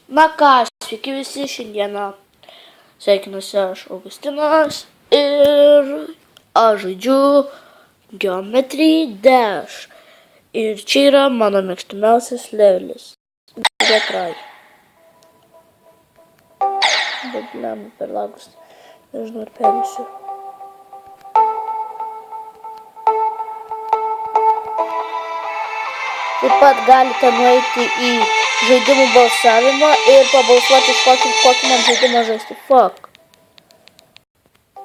Na ką, sveiki visi, šiandieną sveikinuosi aš Augustinas ir aš žaidžiu Geometry Dash. Ir čia yra mano mėgstamiausias levelis. Retrai. Bet lemų per lagus. Nežinau, ar perėsiu. Taip pat galite nueiti į žaidimų balsavimą ir pabalsuoti iš kokį man žaidimą žaisti. Fuck.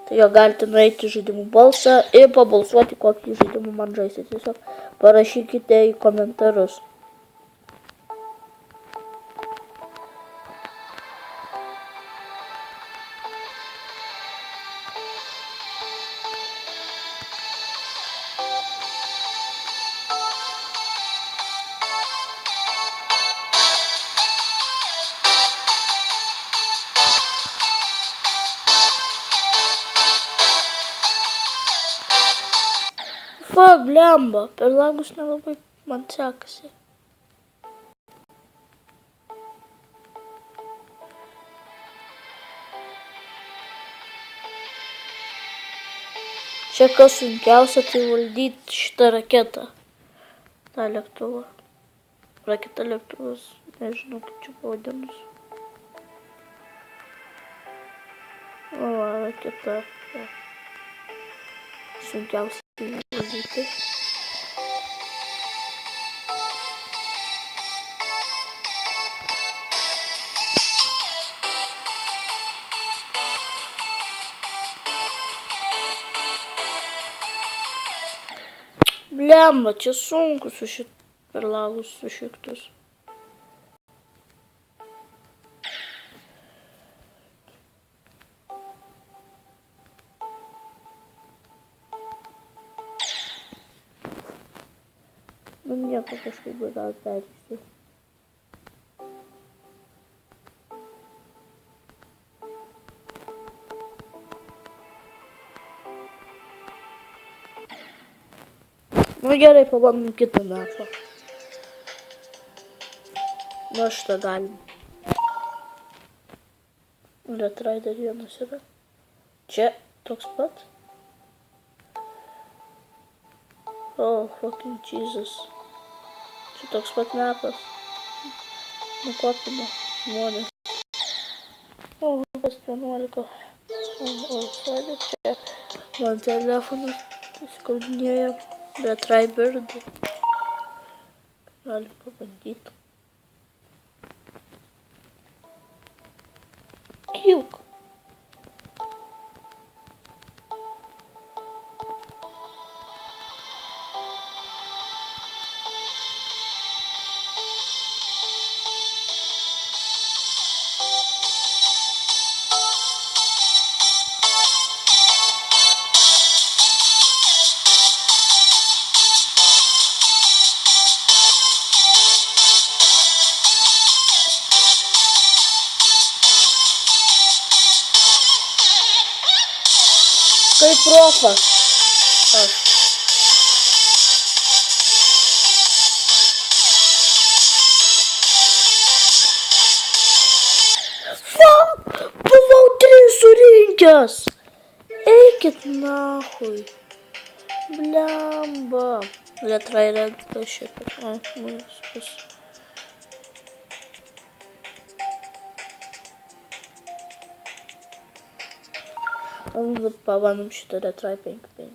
Tai jo galite nueiti į žaidimų balsą ir pabalsuoti, kokį žaidimą man žaisti. Tiesiog parašykite į komentarus. Fuck, blemba, per langus nelabai man sekasi. Čia kas sunkiausia, tai valdyti šitą raketą. tą lėktuvą. Raketa lėktuvas, nežinau kaip čia pavadinus. O, raketa. Ja. Sunkiausiai valdyti. Blemba, čia sunku per lagus sušiktus. Nu nieko kažkaip gal perėsiu. Nu gerai, pabandom kitą mapą. Nu šitą galim. Retrai dar vienas yra. Čia toks pat. Oh, fucking Jesus. Čia toks pat mapas. Nukopino žmonės. O, pas 11. O, sėdė čia. Man telefonas įskaldinėjo. Retrai birdų. Galim pabandyti. Juk. Kaip profas. Aš. Fuck! Buvau 3 surinkęs. Eikit nahui. Blemba. Retrai rengta šitą. Ai, mūsų. Pabandom šitą retrai 5-5.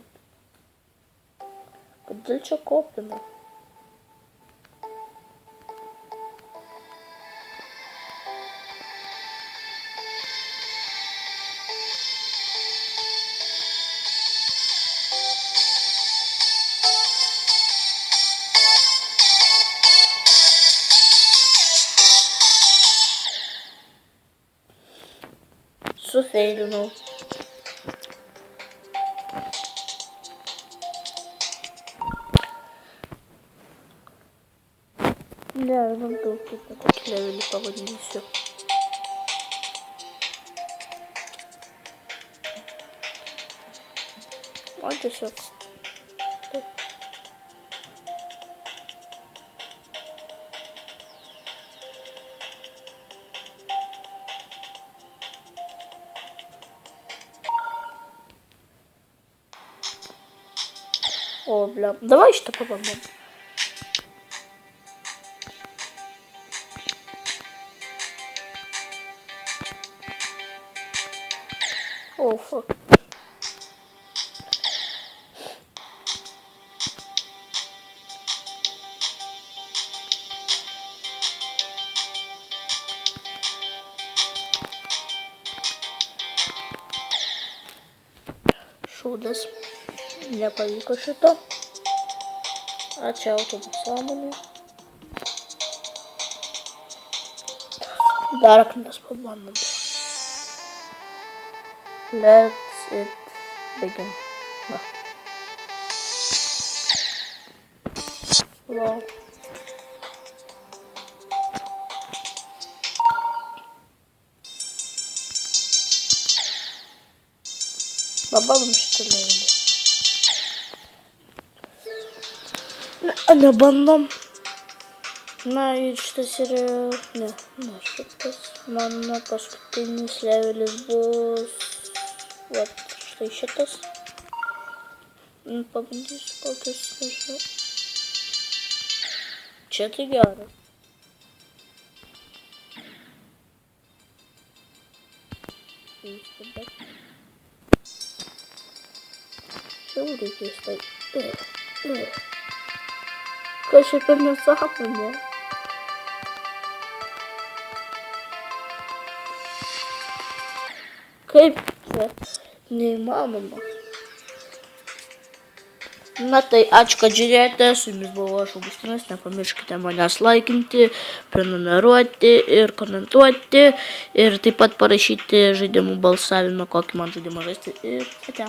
Kodėl čia kopina? Sufeilinau. Ne, gal kitą kokį levelį pavadinsiu. O tiesiog. Taip. О, бля. Давай что попробуем. О, фак. Шудес. Не повіка що-то. А чого тут самому? Darkness побанно. Let's it begin. Wow. Babam işte neydi? Ne bandam? На что серия? Не, что-то манна последний славились босс. Вот, что еще тас? Победишь, пока смешно. Че ты говоришь? Че улетел стоит? Конечно, принесла мне. Kaip neįmanoma. Na tai ačiū, kad žiūrėjote, su jumis buvo aš Augustinas, nepamirškite manęs laikinti, prenumeruoti ir komentuoti ir taip pat parašyti žaidimų balsavimą, kokį man žaidimą žaisti ir ate.